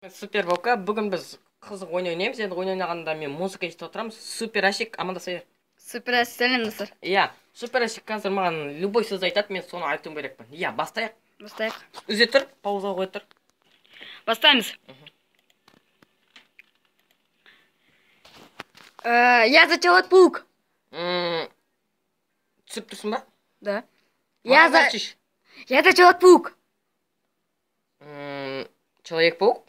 Супер Волка, бүгін біз қызық ойын ойнаймыз. Енді ойын ойнағанда мен музыка естіп отырамыз. Супер Ашик, амандаса бер. Супер Ашик, сәлем достар. Иә, Супер Ашик қазір маған любой сөз айтады, мен соны айтуым керекпін. Иә, бастайық. Бастайық. Үзе тұр, пауза қоя тұр. Бастаймыз. Я зачала паук. Түсіп тұрсың ба? Да. Я зачала паук. Человек-паук?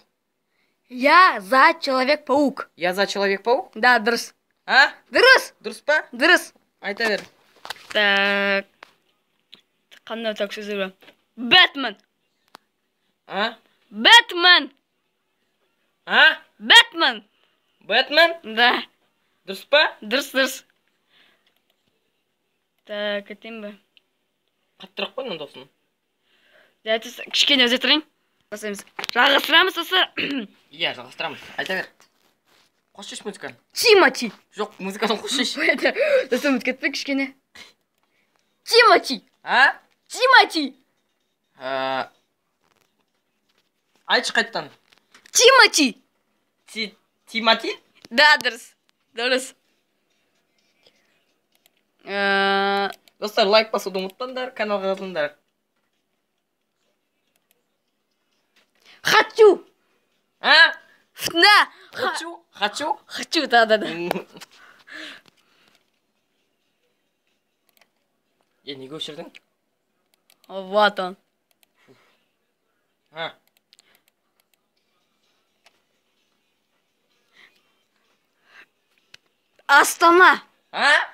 Я за Человек-паук. Я за Человек-паук? Да, дұрыс. А? Дұрыс. Дұрыс па? Дұрыс. Айта бер. Так. Қандай так сөздер бар? Бэтмен. А? Бэтмен. А? Бэтмен. Бэтмен? Да. Дұрыс па? Дұрыс. Так, айтайын ба? Қаттырақ қой, досын. Кішкене өзе тұрайын. Бастаймыз. Жалғастырамыз достар. Иә, жалғастырамыз. Айта бер. Қош музыканы. Тимати. Жоқ, музыканы қош. Достар, ұмытып кетпе кішкене. Тимати. А? Тимати. Айтшы қайттан. Тимати. Тимати? Да, дұрыс. Достар, лайк басуды ұмытпаңдар, каналға жазылыңдар. Хочу. А? Да. Хочу, да. Неге өшірдің? Вот он. Астана. А?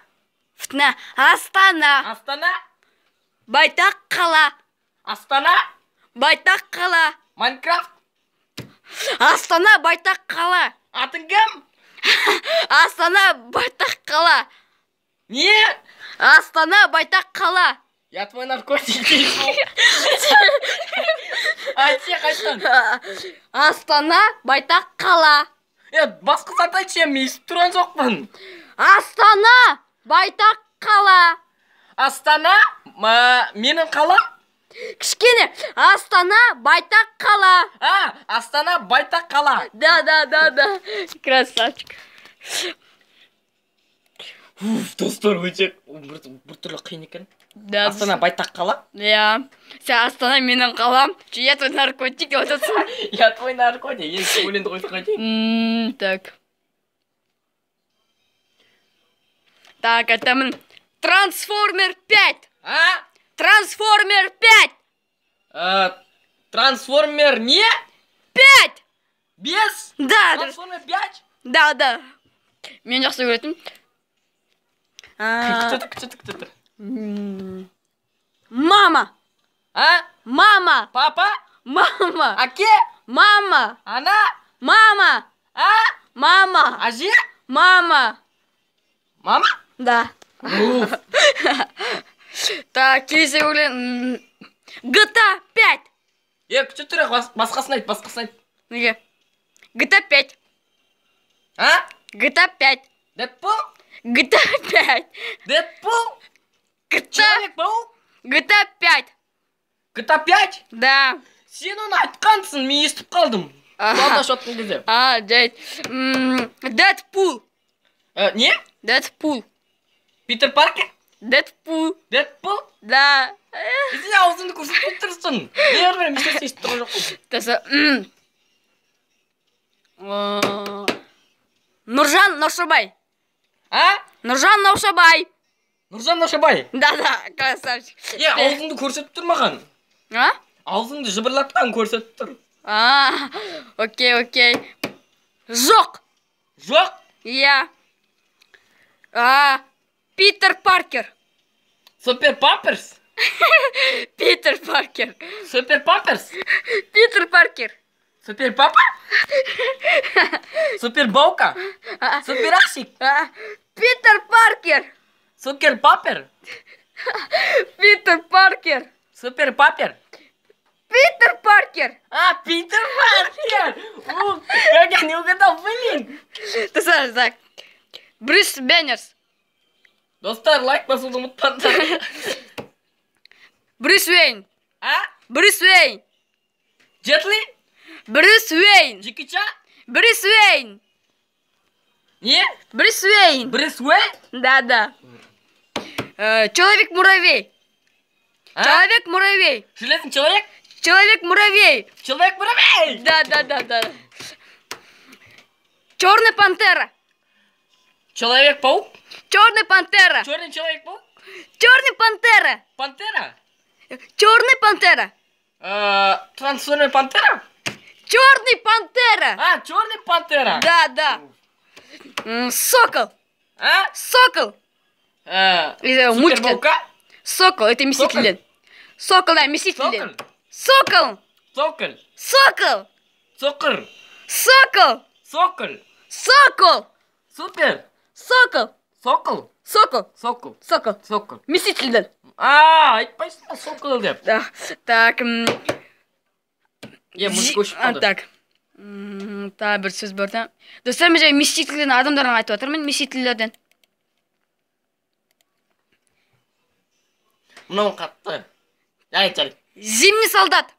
Астана. Байтақ қала. Астана? Байтақ қала. Майнкрафт? Астана, байтақ қала. Атың кім? Астана, байтақ қала. Не? Астана, байтақ қала. Я твой наркотик. Айтшы қайттан. Астана, байтақ қала. Басқа зат айтшы, мен естіп тұрған жоқпын. Астана, байтақ қала. Астана, менің қала? Кішкене, Астана, байтақ қала. Астана, байтақ қала. Да. Красавчик. Достар, өте бір түрлі қиын екен. Астана, байтақ қала? Я. Сен Астана, менің қалам. Я твой наркотик. Я твой наркотик. Енді өлеңді қойсық қайтейін. Так, айтамын. Трансформер 5. Трансформер не? 5. 5? Да. Трансформер 5? Да. Мен жақсы көретім. Күтір. Мама. Мама. Папа? Мама. Аке? Мама. Ана? Мама. Мама. Әже? Мама. Мама? Да. Так, келесі өлең. GTA 5. Күтір, басқасын айт. Неге? GTA 5. GTA 5. Дэдпул? GTA 5. Дэдпул? Человек-паук? GTA 5. GTA 5? Да. Сен оны айтқансың, мен естіп қалдым. Құлағдаш оттың кезде. Жайт. Дэдпул. Не? Дэдпул. Питер Паркер? Дэдпул. Дэдпул? Да. Сен аузыңды көрсетіп тұрсың. Не бар, мен сен естіп тұрған жоқпын. Нұржан Наушабай. Нұржан Наушабай? Да, красавчик. Аузыңды көрсетіп тұр маған. Аузыңды жыбырлатқан көрсетіп тұр. Окей. Жоқ? Иә. Питер Паркер. Супер Паперс? Питер Паркер. Супер Паперс? Питер Паркер. Супер Папа? Супер Баука? Супер Ашик? Питер Паркер. Супер Папер? Питер Паркер. Супер Папер? Питер Паркер. Питер Паркер! Как я не угадал, блин! Так. Брюс Беннерс. Достар, лайк басуды ұмытпаңдар. Брюс Уэйн. А? Брюс Уэйн. Джет Ли? Брюс Уэйн. Джеки Чан? Брюс Уэйн. Не? Брюс Уэйн. Брюс Уэйн? Да. Человек-муравей. А? Человек-муравей. Железный человек? Человек-муравей. Человек-муравей! Да. Черная пантера. Человек-паук? Черная пантера. Черный человек-паук? Черная пантера. Пантера? Черная пантера. Трансформер пантера? Черный пантера. А, черный пантера? Да. Сокол. А? Сокол. Это мультик. Суперпаука? Сокол, это Мстители. Сокол, да, Мстители. Сокол. Сокол. Сокол. Сокол. Сокол. Сокол. Сокол. Супер. Сокол. Сокол. Сокол. Сокол. Сокол. Сокол. Мстители. Айтпайсың сокол деп. Да. Так. Музыка өшіп қалды. Так. Тағы бір сөз бар да. Достар, мен жаңа Мстителерден адамдарға айтып отырмын. Мстителерден. Мынау қатты. Жарайды. Зимний солдат.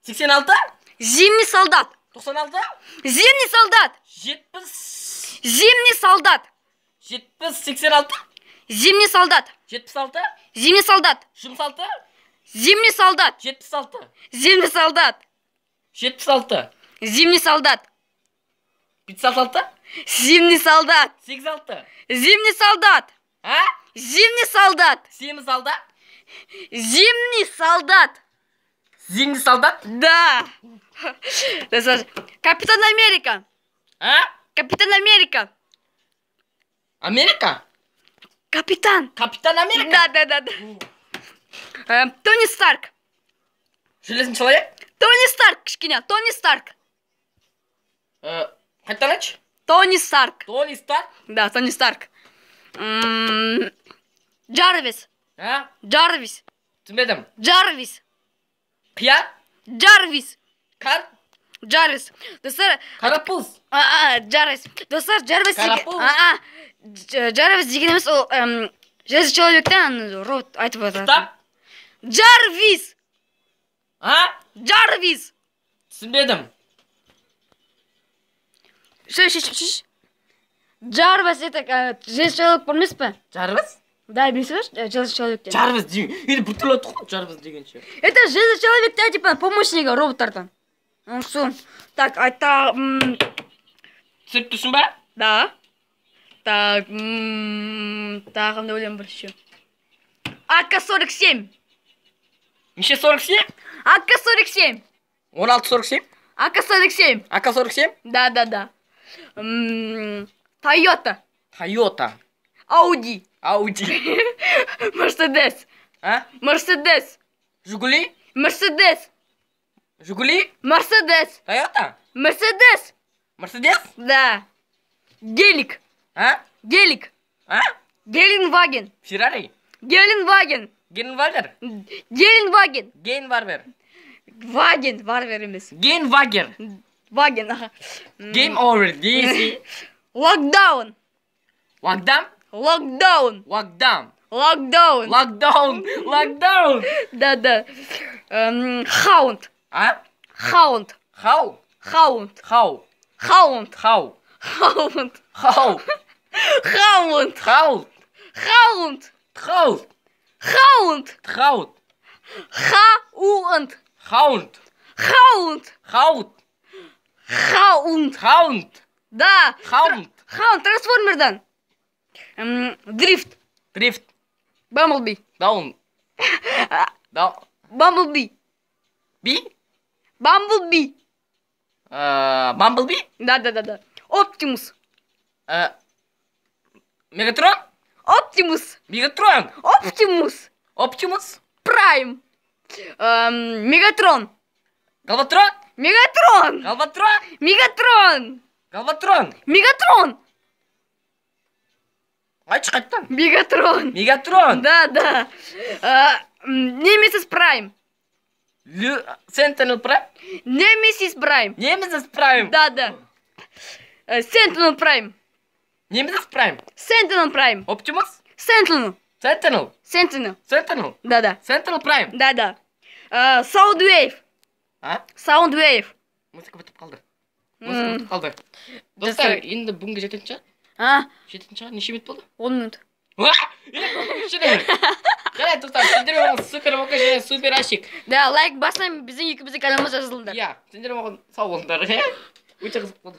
86? Зимний солдат. 96? Зимний солдат. 70? Зимний солдат. 70, 86? Зимний солдат. 76? Зимний солдат. 66? Зимний солдат. 76? Зимний солдат. 76? Зимний солдат. 56? Зимний солдат. 86? Зимний солдат. А? Зимний солдат. 76? Зимний солдат. Зимний солдат? Да. Капитан Америка. А? Капитан Америка. Америка? Капитан. Капитан Америка? Да. Тони Старк. Железный человек? Тони Старк, кішкене. Тони Старк. Қайтадан айтшы? Тони Старк. Тони Старк? Да, Тони Старк. Джарвис. А? Джарвис. Түсінбедім. Джарвис. Қияр? Джарвис. Қар? Джарвис. Достар, Қарапұз? Джарвис. Достар, Джарвис. Карапуз. Джарвис деген емес, ол железный человектен рот айтып отыр. Стоп. Джарвис. А? Джарвис. Түсінбедім. Шш. Джарвис это железный человек білмес пе? Жарвис? Да, білесіз бе? Железный человектен. Жарвис деген. Енді біртүрлі айтты ғой, Жарвис дегенше. Это железный человек, типа помощника роботтардан. Сон. Так, это... Түсініп тұрсың ба? Да. Так, тағымды өлем бір еще. АК-47. Неше 47? АК-47. 16-47? АК-47. АК-47? Да. Тойота. Тойота. Ауди. Ауди. Мерседес. А? Мерседес. Жигули? Мерседес. Жигули? Мерседес. Тойота? Мерседес. Мерседес? Да. Гелик. А? Гелик. А? Геленваген. Феррари? Геленваген. Генвагер? Геленваген. Гейнварвер? Ваген. Варвер емес. Гейнвагер? Ваген, аха. Game over. DC? Локдаун. Локдаун? Локдаун. Локдаун. Локдаун. Локдаун. Локдаун. Да. Хаунд. А? Хаунд. Хау? Хаунд. Хау? Хаунд. Хау? Хаунд. Хау? Хаунд. Хау? Хаунд. Хау? Хаунд. Хау? Хаунд. Хаунд? Хаунд. Хаунд? Хаунд. Хаунд? Да. Хаунд? Хаунд трансформердан. Дрифт. Дрифт? Бамблби. Даун? Даун? Бамблби. Би? Бамблби. Бамблби? Да. Оптимус. Мегатрон? Оптимус. Мегатрон? Оптимус. Оптимус? Прайм. Мегатрон. Галватрон? Мегатрон. Галватрон? Мегатрон. Галватрон? Мегатрон. Айтшы қайттан? Мегатрон. Мегатрон? Да. Немесис Прайм. Сентинел Прайм? Немесис Прайм. Немезис Прайм? Да. Сентинел Прайм. Немезис Прайм? Сентинел Прайм. Оптимус? Сентинел. Сентинел? Да. Сентинел Прайм? Да. Саундвейв. А? Саундвейв. музыка бітіп қалды. Музыка бітіп қалды. Достар, енді бүгінгі жететін шығар. Жететін шығар. Неше минут болды? 10 минут. Жарайды, достар, сендер оған супер оқа және супер ашик. Да, лайк бассаң біздің екеуміздің каналымыз жазылыңдар. Иә, сендер оған сау болыңдар. Өте қызық болды.